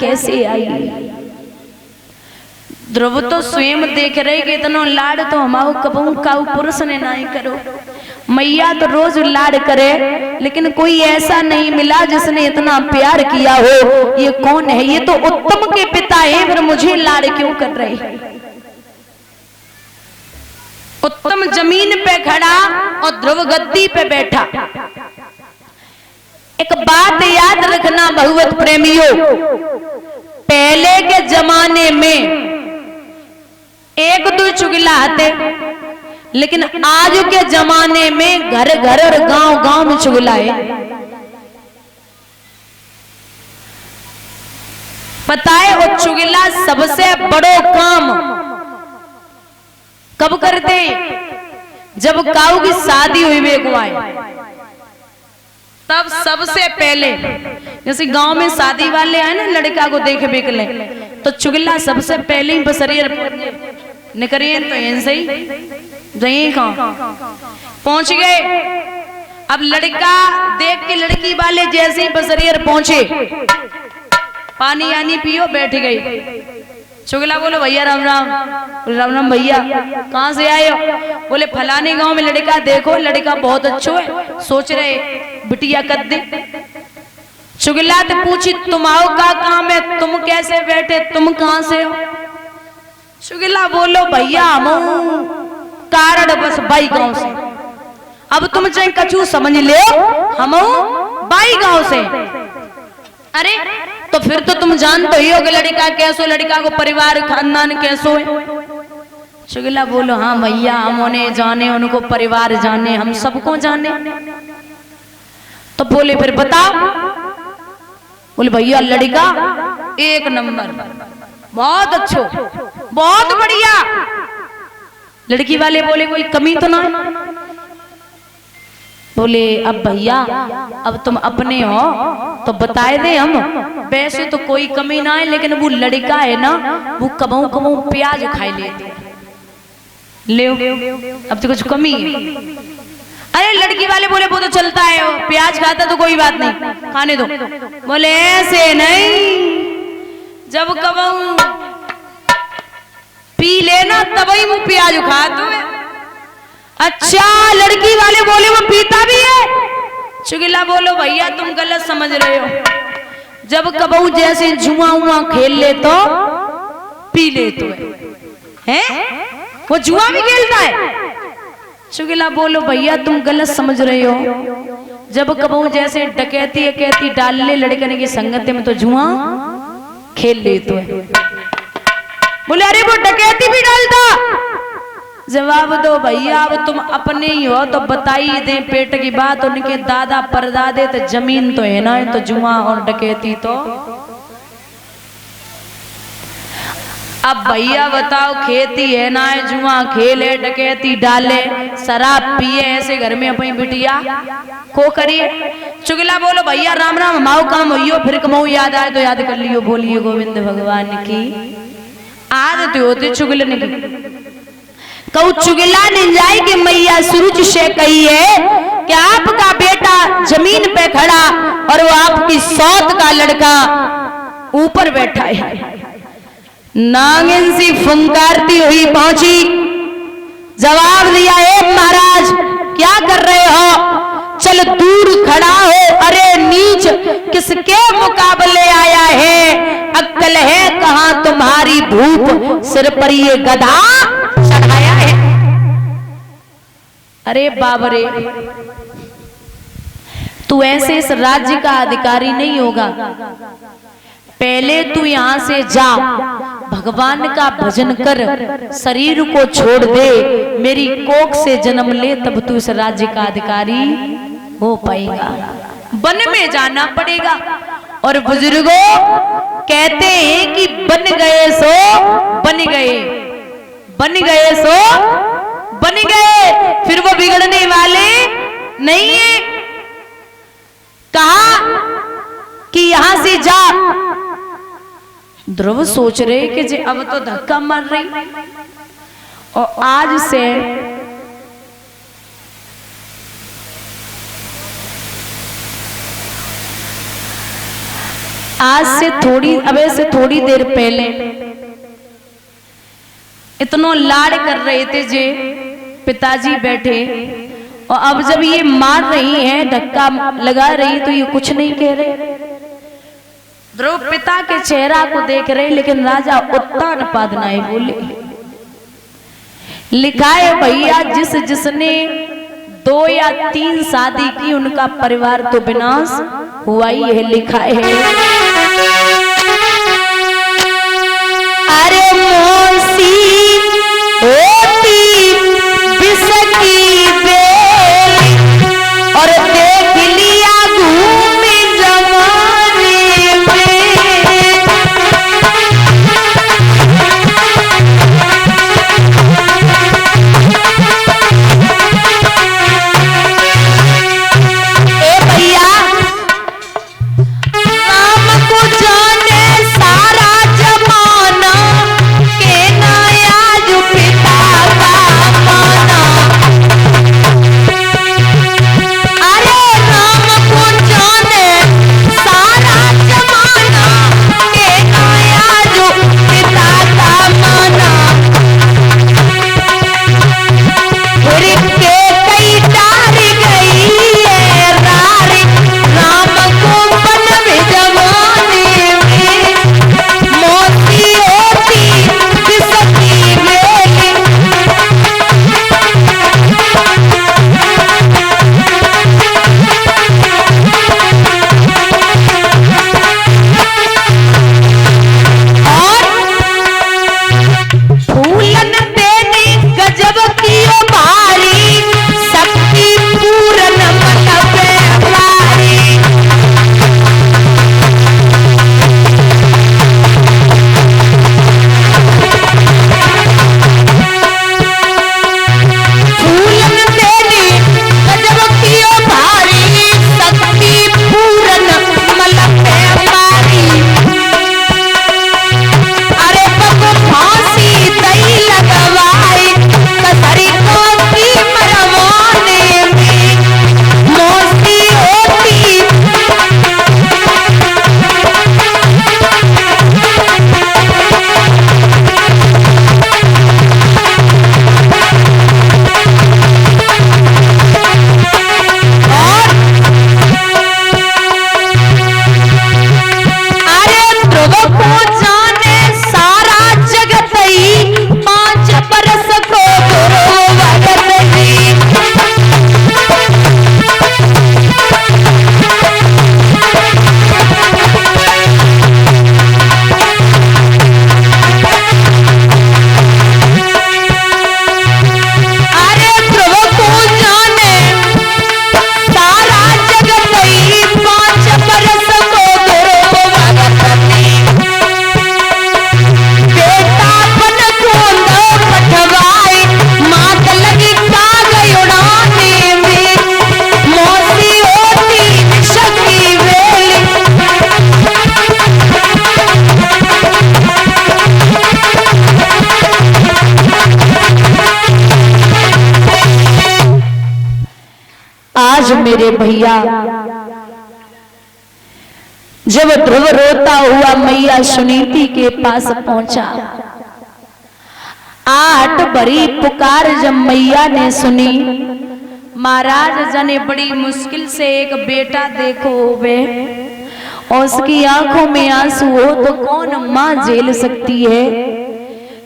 कैसे आई। ध्रुव तो स्वयं देख रहे कि इतना लाड तो हमारो कबू काऊ पुरुष ने नहीं करो। मैया तो रोज लाड करे, लेकिन कोई ऐसा नहीं मिला जिसने इतना प्यार किया हो। ये कौन है? ये तो उत्तम के पिता है, फिर मुझे लाड क्यों कर रहे? उत्तम जमीन पे खड़ा और ध्रुव गद्दी पे बैठा। एक बात याद रखना भगवत प्रेमियों, पहले के जमाने में एक दो चुगला आते, लेकिन आज के जमाने में घर घर और गांव गांव में चुगला है। पता है वो चुगला सबसे बड़ो काम कब करते? जब काऊ की शादी हुई बेगुआए, तब सबसे पहले जैसे गांव में शादी वाले आए ना, लड़का को देखे बेकले तो चुगला सबसे पहले ही बसरियर निकरिए तो ऐसे ही जहीं पहुंच गए। अब लड़का देख के लड़की वाले जैसे ही बसरियर पहुंचे, पानी आनी पियो, बैठ गई। चुगला बोलो भैया राम राम। राम राम भैया, कहाँ से आए हो? बोले फलाने गांव में लड़का देखो, लड़का बहुत अच्छा है, सोच रहे बिटिया कर दे। चुगला तो पूछी तुम आओ का काम है, तुम कैसे बैठे, तुम कहाँ से हो? चुगला बोलो भैया हम कारण बस बाई गांव से। अब तुम चाहे कछु समझ ले, हम बाई गांव से। अरे तो फिर तो तुम जानते ही हो कि लड़का कैसो, लड़का को परिवार खानदान कैसो है। चुगला बोलो हाँ भैया हम उन्हें जाने, उनको परिवार जाने, हम सबको जाने। तो बोले फिर बताओ। बोले भैया लड़का एक नंबर, बहुत अच्छो, बहुत बढ़िया। लड़की वाले बोले कोई कमी तो ना? बोले अब भैया अब तुम अपने हो तो बताए दे हम। वैसे तो कोई कमी ना है, लेकिन वो लड़का है ना, वो कबू कबू प्याज खाई लेते ले, अब तो कुछ कमी है। अरे लड़की वाले बोले वो तो चलता है, वो प्याज खाता तो कोई बात नहीं, खाने दो। बोले ऐसे नहीं, जब कबू पी लेना तभी वो प्याज खा दो। अच्छा लड़की वाले बोले वो पीता भी है? चुगला बोलो भैया तुम गलत समझ रहे हो, जब कबू जैसे जुआ उआ खेल ले तो पी ले तो है, वो जुआ भी खेलता है। चुगला बोलो भैया तुम गलत समझ रहे हो, जब कबू जैसे डकैती अकैती डाल ले लड़कने की संगत में तो जुआ खेल ले तो है। बोले अरे वो डकैती भी डालता। जवाब दो भैया अब तुम अपने ही हो तो बताई दे पेट की बात, उनके दादा परदादे तो जमीन तो है ना, तो जुआ और डकैती तो। अब भैया बताओ खेती है ना, जुआ खेले, डकैती डाले, शराब पिए, ऐसे घर में अपनी बिटिया को करिए। चुगला बोलो भैया राम राम, माओ काम होइयो, फिर कमाऊ याद आए तो याद कर लियो। बोलिए गोविंद भगवान की आदत होती चुगलने की। कहू चुगला ने जाए कि मैया सूरज से कही है कि आपका बेटा जमीन पे खड़ा और वो आपकी सौत का लड़का ऊपर बैठा है। नागिन सी फुंकारती हुई पहुंची, जवाब दिया ए महाराज क्या कर रहे हो? चल दूर खड़ा हो, अरे नीच किसके मुकाबले आया है? अक्ल है कहां तुम्हारी भूप, सिर पर ये गधा चढ़ाया है। अरे बाबरे तू ऐसे इस राज्य का अधिकारी नहीं होगा, पहले तू यहां से जा, भगवान का भजन कर, शरीर को छोड़ दे, मेरी कोख से जन्म ले, तब तू इस राज्य का अधिकारी हो पाएगा। वन में जाना पड़ेगा। और बुजुर्गों कहते हैं कि बन गए सो बन गए, बन गए सो बन गए, फिर वो बिगड़ने वाले नहीं है। कहा कि यहां से जा। ध्रुव सोच रहे कि जे अब तो धक्का मार रही, और आज से आज से थोड़ी देर पहले इतना लाड कर रहे थे जे पिताजी बैठे, और अब जब ये मार रही है, धक्का लगा रही, तो ये कुछ नहीं कह रहे। ध्रुव पिता के चेहरा को देख रहे, लेकिन राजा उत्तान पादनाए बोले। लिखा है भैया, जिसने 2 या 3 शादी की उनका परिवार तो विनाश हुआ ही है। लिखा है अरे मौसी होती बिसकी बेली, और देख लिया घूम जमाने में। ए भैया, राम को जाने सारा जमाना, के नया जो पिता का माना। अरे राम को जाने सारा जमाना, के नया जो पिता का माना। फिर के कई डार गई है रारी, राम को बनवे जमाने में। मौसी होती बिसकी बेली, और फूलन देनी गजब की ओ भारी, शक्ति पूरन मन प्यारी। फूलन देनी गजब की ओ भारी, शक्ति पूरन मन प्यारी। अरे बब फांसी दई लगवाई, कसरी को की मरवाने में। मौसी होती अरे ध्रुव को जाने सारा जगत ही, 5 बरस को गुरु भगत जी। अरे ध्रुव को जाने सारा जगत ही, 5 बरस को गुरु भगत जी। बेटा बन खून पठवाई, मात लगी काग उड़ाने में। मौसी होती बिसकी बेली, आज मेरे भैया जब ध्रुव रोता हुआ मैया सुनीति के पास पहुंचा, 8 भरी पुकार जब मैया ने सुनी, महाराज जने बड़ी मुश्किल से एक बेटा देखो होवे, और उसकी आंखों में आंसू हो तो कौन मां झेल सकती है।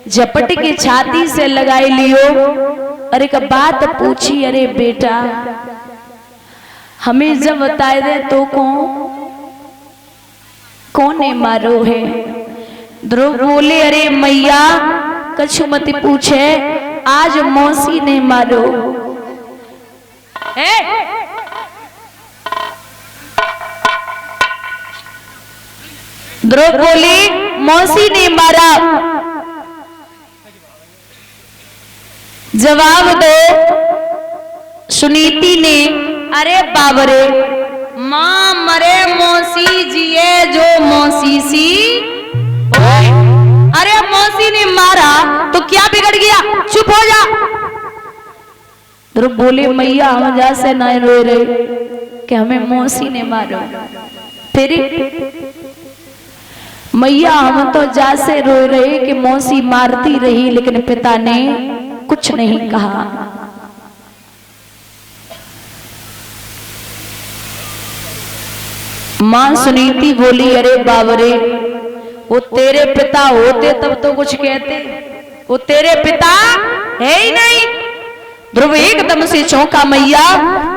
झपट के छाती से लगाई लियो, और एक बात पूछी, अरे बेटा हमें जब बताए दे तो कौन ने मारो है। ध्रुव बोले, अरे मैया कछु मत पूछे, आज मौसी ने मारो है। ध्रुव बोली, मौसी ने मारा। जवाब दो। सुनीति ने, अरे बाबरे, मां मरे मौसी जिए जो मौसी सी। अरे मौसी ने मारा तो क्या बिगड़ गया, चुप हो जा। ध्रुव बोले, मैया हम जैसे न रोए रहे कि हमें मौसी ने मारा। फिर मैया हम तो जैसे रो रहे कि मौसी मारती रही, लेकिन पिता ने कुछ नहीं कहा। मां सुनीति बोली, अरे बाबरे, वो तेरे पिता होते तब तो कुछ कहते, वो तेरे पिता है ही नहीं। ध्रुव एकदम से चौंका, मैया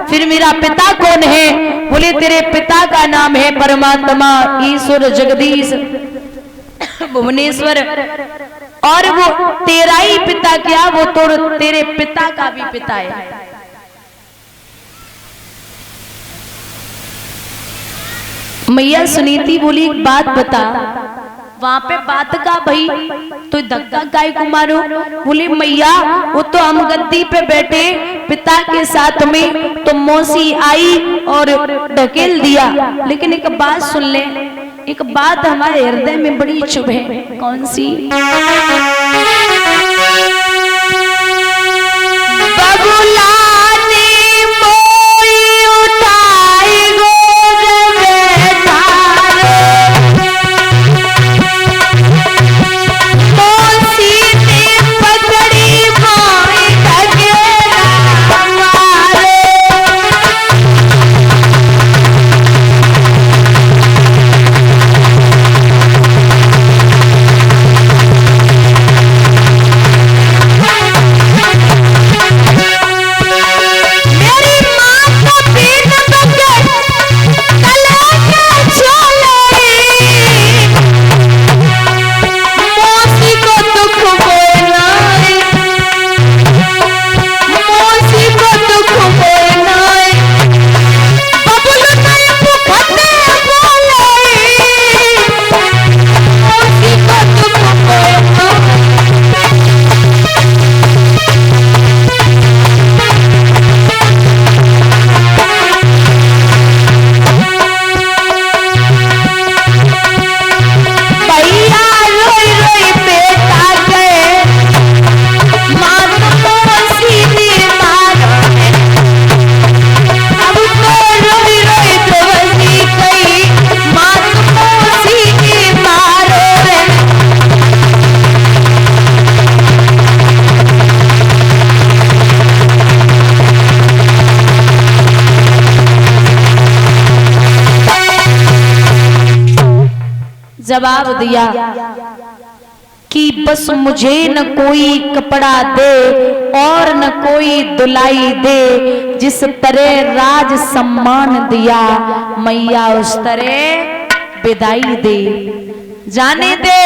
फिर मेरा पिता कौन है? बोले तेरे पिता का नाम है परमात्मा, ईश्वर, जगदीश, भुवनेश्वर, और वो तेरा ही पिता क्या, वो तो तेरे पिता का भी पिता है। मैया सुनीति बोली, एक बात बता, वहां पे बात का भाई तो धक्का काय को मारो? बोले मैया वो तो हम गद्दी पे बैठे पिता के साथ में, तो मौसी आई और ढकेल दिया। लेकिन एक बात सुन ले, एक बात हमारे हृदय में बड़ी चुभ है। कौन सी? जवाब दिया कि बस मुझे न कोई कपड़ा दे और न कोई दुलाई दे, जिस तरह राज सम्मान दिया मैया उस तरह विदाई दे, जाने दे।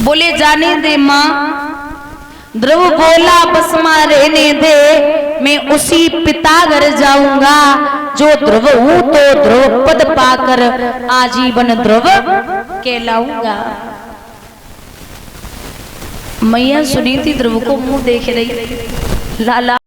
बोले जाने दे मां। ध्रुव बोला बस मां रहने दे, मैं उसी पिता घर जाऊंगा जो ध्रुव हूं, तो ध्रुव पद पाकर आजीवन ध्रुव कहलाऊंगा। मैया सुनीति ध्रुव को मुंह देख रही, लाला